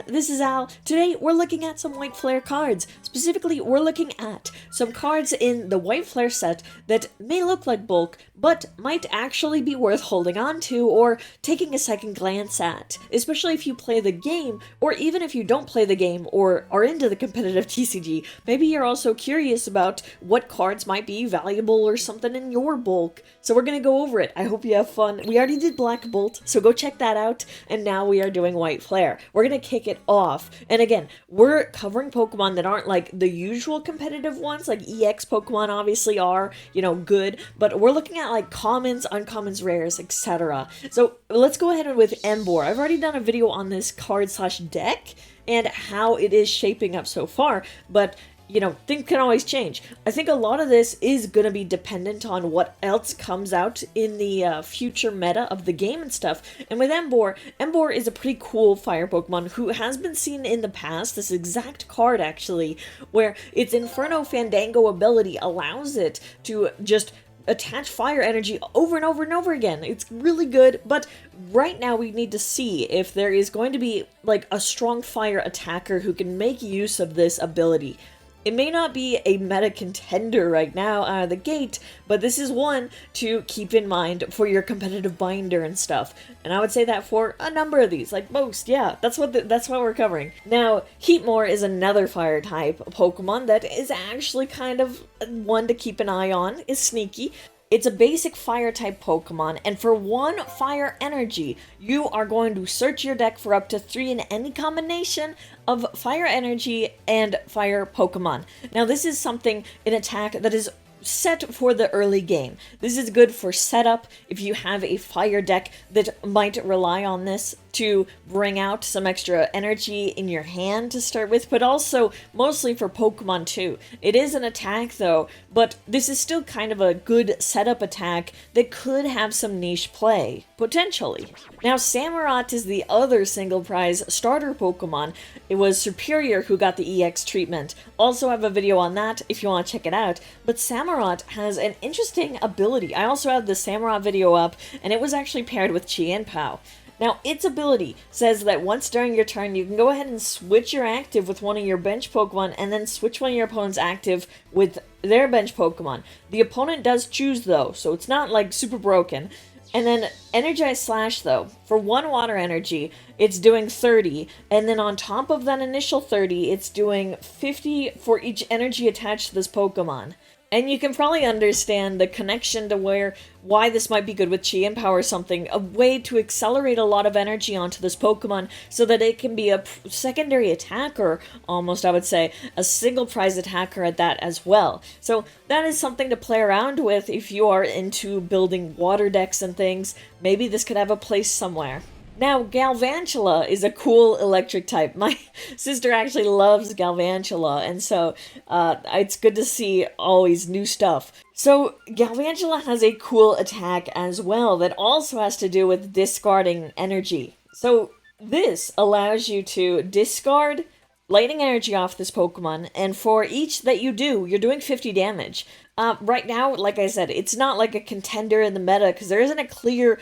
this is Al. Today we're looking at some White Flare cards. Specifically, we're looking at some cards in the White Flare set that may look like bulk, but might actually be worth holding on to or taking a second glance at, especially if you play the game, or even if you don't play the game or are into the competitive TCG. Maybe you're also curious about what cards might be valuable or something in your bulk. So we're gonna go over it. I hope you have fun. We already did Black Bolt, so go check that out, and now we are doing White Flare. We're gonna kick it off, and again, we're covering Pokemon that aren't like the usual competitive ones, like EX Pokemon obviously are, you know, good, but we're looking at like commons, uncommons, rares, etc. So let's go ahead with Emboar. I've already done a video on this card slash deck and how it is shaping up so far, but you know, things can always change. I think a lot of this is going to be dependent on what else comes out in the future meta of the game and stuff. And with Emboar, Emboar is a pretty cool fire Pokemon who has been seen in the past, this exact card actually, where its Inferno Fandango ability allows it to just attach fire energy over and over and over again. It's really good, but right now we need to see if there is going to be like a strong fire attacker who can make use of this ability. It may not be a meta contender right now out of the gate, but this is one to keep in mind for your competitive binder and stuff. And I would say that for a number of these, like most, yeah, that's what we're covering. Now, Heatmor is another fire type Pokemon that is actually kind of one to keep an eye on, is sneaky. It's a basic fire type Pokemon, and for 1 fire energy, you are going to search your deck for up to 3 in any combination of fire energy and fire Pokemon. Now this is something, an attack that is set for the early game. This is good for setup if you have a fire deck that might rely on this to bring out some extra energy in your hand to start with, but also mostly for Pokemon too. It is an attack though, but this is still kind of a good setup attack that could have some niche play, potentially. Now Samurott is the other single prize starter Pokemon. It was Superior who got the EX treatment. Also have a video on that if you want to check it out, but Samurott has an interesting ability. I also have the Samurott video up, and it was actually paired with Chien-Pao. Now, its ability says that once during your turn, you can go ahead and switch your active with one of your bench Pokemon, and then switch one of your opponent's active with their bench Pokemon. The opponent does choose, though, so it's not, like, super broken. And then Energize Slash, though, for 1 water energy, it's doing 30, and then on top of that initial 30, it's doing 50 for each energy attached to this Pokemon. And you can probably understand the connection to why this might be good with Chien-Pao or something, a way to accelerate a lot of energy onto this Pokemon so that it can be a secondary attacker, almost I would say, a single prize attacker at that as well. So that is something to play around with if you are into building water decks and things. Maybe this could have a place somewhere. Now, Galvantula is a cool electric type. My sister actually loves Galvantula, and so it's good to see always new stuff. So, Galvantula has a cool attack as well that also has to do with discarding energy. So, this allows you to discard lightning energy off this Pokemon, and for each that you do, you're doing 50 damage. Right now, like I said, it's not like a contender in the meta, because there isn't a clear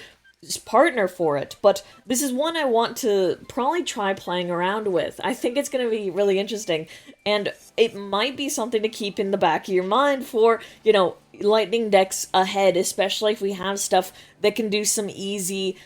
partner for it, but this is one I want to probably try playing around with. I think it's going to be really interesting, and it might be something to keep in the back of your mind for, you know, lightning decks ahead, especially if we have stuff that can do some easy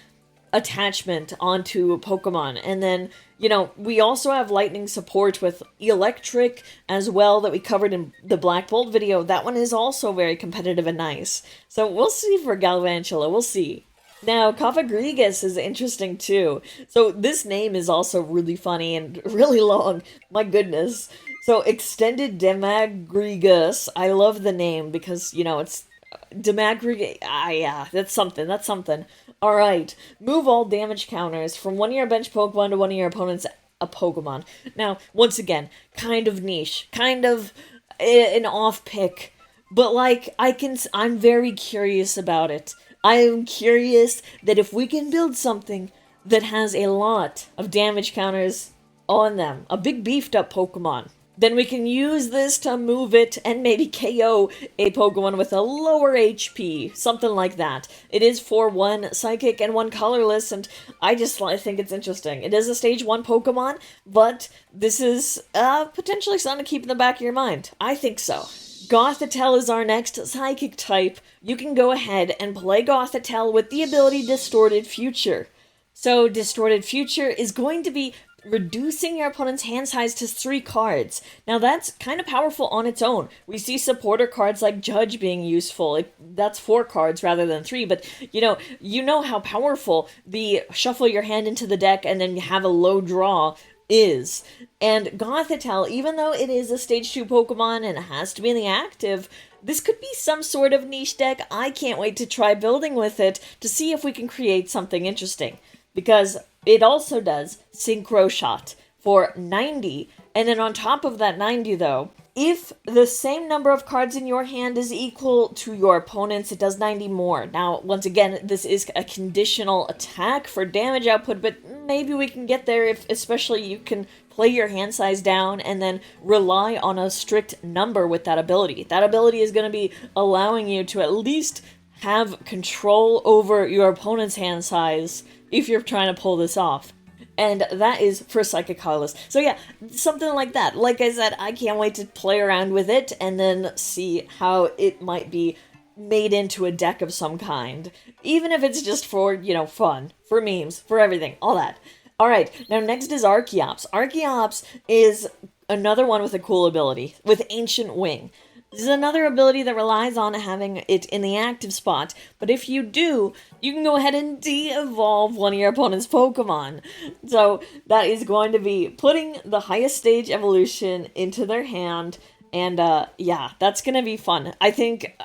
attachment onto a Pokemon. And then, you know, we also have lightning support with electric as well that we covered in the Black Bolt video. That one is also very competitive and nice. So we'll see for Galvantula, we'll see. Now, Cofagrigus is interesting too. So this name is also really funny and really long. My goodness. So Extended Demagrigus. I love the name because, you know, it's Demagrigus. Yeah, that's something. Alright. Move all damage counters from one of your bench Pokemon to one of your opponent's Pokemon. Now, once again, kind of niche. Kind of an off pick. But, like, I'm very curious about it. I am curious that if we can build something that has a lot of damage counters on them, a big beefed up Pokemon, then we can use this to move it and maybe KO a Pokemon with a lower HP, something like that. It is for 1 Psychic and 1 Colorless, and I think it's interesting. It is a Stage 1 Pokemon, but this is potentially something to keep in the back of your mind. I think so. Gothitelle is our next Psychic type. You can go ahead and play Gothitelle with the ability Distorted Future. So Distorted Future is going to be reducing your opponent's hand size to 3 cards. Now that's kind of powerful on its own. We see supporter cards like Judge being useful. That's 4 cards rather than 3, but you know how powerful the shuffle your hand into the deck and then you have a low draw is. And Gothitelle, even though it is a Stage 2 Pokemon and it has to be in the active, this could be some sort of niche deck. I can't wait to try building with it to see if we can create something interesting. Because it also does Synchro Shot for 90, and then on top of that 90 though, if the same number of cards in your hand is equal to your opponent's, it does 90 more. Now, once again, this is a conditional attack for damage output, but maybe we can get there if especially you can play your hand size down and then rely on a strict number with that ability. That ability is going to be allowing you to at least have control over your opponent's hand size if you're trying to pull this off. And that is for Psychic Colorless. So yeah, something like that. Like I said, I can't wait to play around with it and then see how it might be made into a deck of some kind. Even if it's just for, fun, for memes, for everything, all that. Alright, now next is Archeops. Archeops is another one with a cool ability, with Ancient Wing. This is another ability that relies on having it in the active spot, but if you do, you can go ahead and de-evolve one of your opponent's Pokemon. So that is going to be putting the highest stage evolution into their hand, and yeah, that's going to be fun. I think,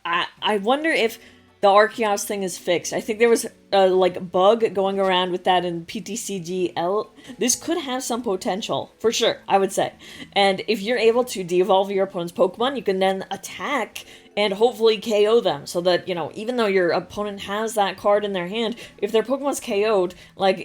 I wonder if the Archeops thing is fixed. I think there was a bug going around with that in PTCG. This could have some potential, for sure, I would say. And if you're able to de-evolve your opponent's Pokemon, you can then attack and hopefully KO them. So that, even though your opponent has that card in their hand, if their Pokemon's KO'd,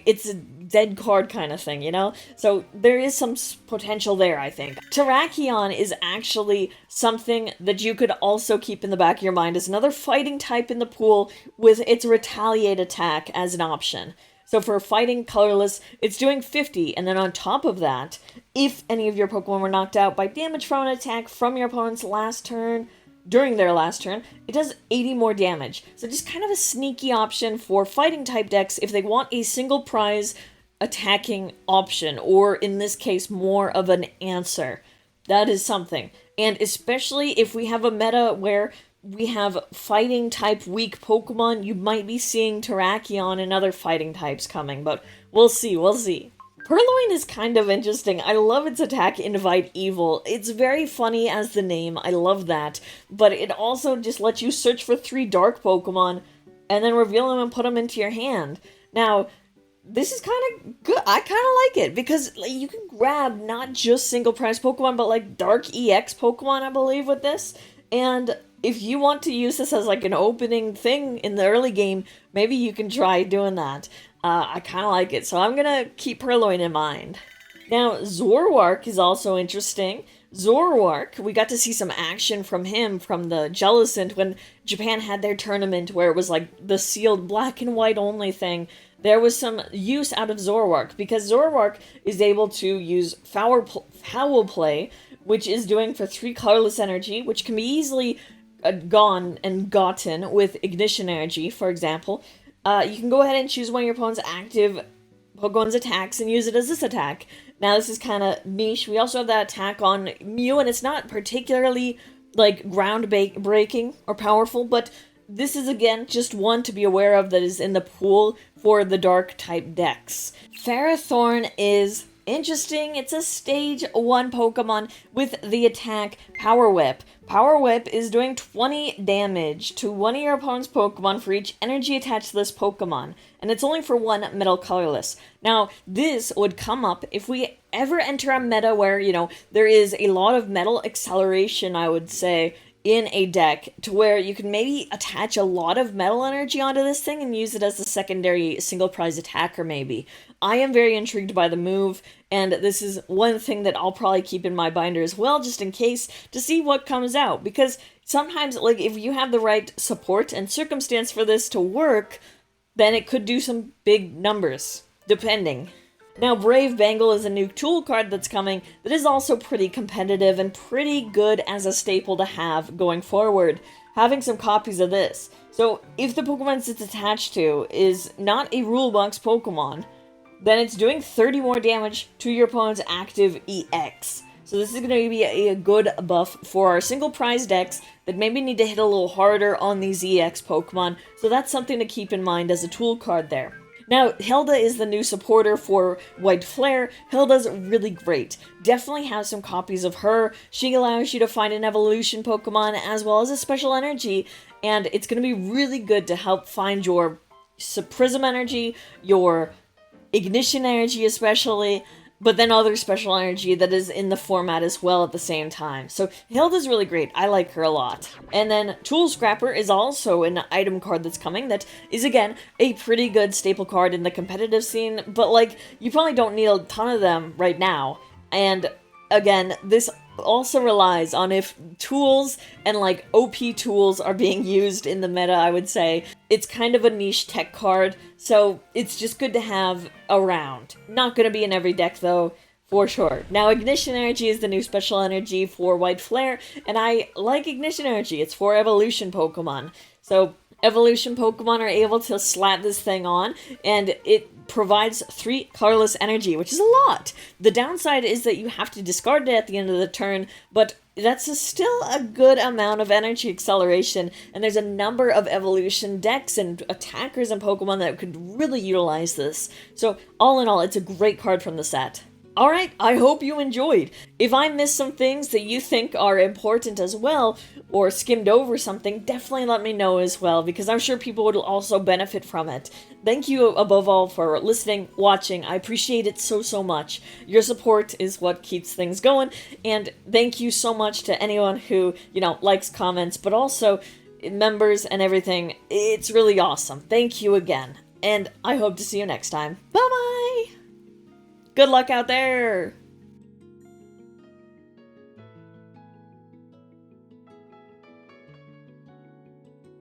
it's a dead card kind of thing, So there is some potential there, I think. Terrakion is actually something that you could also keep in the back of your mind as another fighting type in the pool with its Retaliate attack as an option. So for fighting colorless, it's doing 50, and then on top of that, if any of your Pokemon were knocked out by damage from an attack from your opponent's last turn, during their last turn, it does 80 more damage. So just kind of a sneaky option for fighting type decks if they want a single prize attacking option, or in this case, more of an answer. That is something. And especially if we have a meta where we have fighting type weak Pokemon, you might be seeing Terrakion and other fighting types coming, but we'll see. Purloin is kind of interesting. I love its attack, Invite Evil. It's very funny as the name, I love that, but it also just lets you search for 3 dark Pokemon and then reveal them and put them into your hand. Now, this is kind of good. I kind of like it because you can grab not just single prize Pokemon, but Dark EX Pokemon, I believe, with this. And if you want to use this as an opening thing in the early game, maybe you can try doing that. I kind of like it, so I'm going to keep Purloin in mind. Now, Zoroark is also interesting. Zoroark, we got to see some action from him from the Jellicent when Japan had their tournament where it was the sealed black and white only thing. There was some use out of Zoroark because Zoroark is able to use Foul Play, which is doing for 3 colorless energy, which can be easily gone and gotten with Ignition Energy, for example. You can go ahead and choose one of your opponent's active Pokemon's attacks and use it as this attack. Now, this is kind of niche. We also have that attack on Mew, and it's not particularly, ground-breaking or powerful, but this is, again, just one to be aware of that is in the pool for the Dark-type decks. Ferrothorn is interesting. It's a Stage 1 Pokemon with the attack Power Whip. Power Whip is doing 20 damage to one of your opponent's Pokemon for each energy attached to this Pokemon, and it's only for 1 metal colorless. Now, this would come up if we ever enter a meta where, there is a lot of metal acceleration, I would say, in a deck to where you can maybe attach a lot of metal energy onto this thing and use it as a secondary single prize attacker maybe. I am very intrigued by the move, and this is one thing that I'll probably keep in my binder as well, just in case, to see what comes out. Because sometimes, like, if you have the right support and circumstance for this to work, then it could do some big numbers, depending. Now, Brave Bangle is a new tool card that's coming that is also pretty competitive and pretty good as a staple to have going forward. Having some copies of this. So, if the Pokemon it's attached to is not a rule box Pokemon, then it's doing 30 more damage to your opponent's active EX. So this is going to be a good buff for our single prize decks that maybe need to hit a little harder on these EX Pokemon, so that's something to keep in mind as a tool card there. Now, Hilda is the new supporter for White Flare. Hilda's really great. Definitely have some copies of her. She allows you to find an evolution Pokemon as well as a special energy, and it's going to be really good to help find your Prism energy, your Ignition energy especially, but then other special energy that is in the format as well at the same time. So Hilda's really great. I like her a lot. And then Tool Scrapper is also an item card that's coming that is, again, a pretty good staple card in the competitive scene, but, like, you probably don't need a ton of them right now. And, again, this also relies on if tools and, like, OP tools are being used in the meta, I would say. It's kind of a niche tech card, so it's just good to have around. Not gonna be in every deck, though, for sure. Now, Ignition Energy is the new special energy for White Flare, and I like Ignition Energy. It's for evolution Pokemon. So, evolution Pokemon are able to slap this thing on, and it provides 3 colorless energy, which is a lot. The downside is that you have to discard it at the end of the turn, but that's still a good amount of energy acceleration, and there's a number of evolution decks and attackers and Pokemon that could really utilize this. So, all in all, it's a great card from the set. Alright, I hope you enjoyed. If I missed some things that you think are important as well, or skimmed over something, definitely let me know as well, because I'm sure people would also benefit from it. Thank you above all for listening, watching. I appreciate it so much. Your support is what keeps things going, and thank you so much to anyone who, likes, comments, but also members and everything. It's really awesome. Thank you again, and I hope to see you next time. Bye-bye! Good luck out there!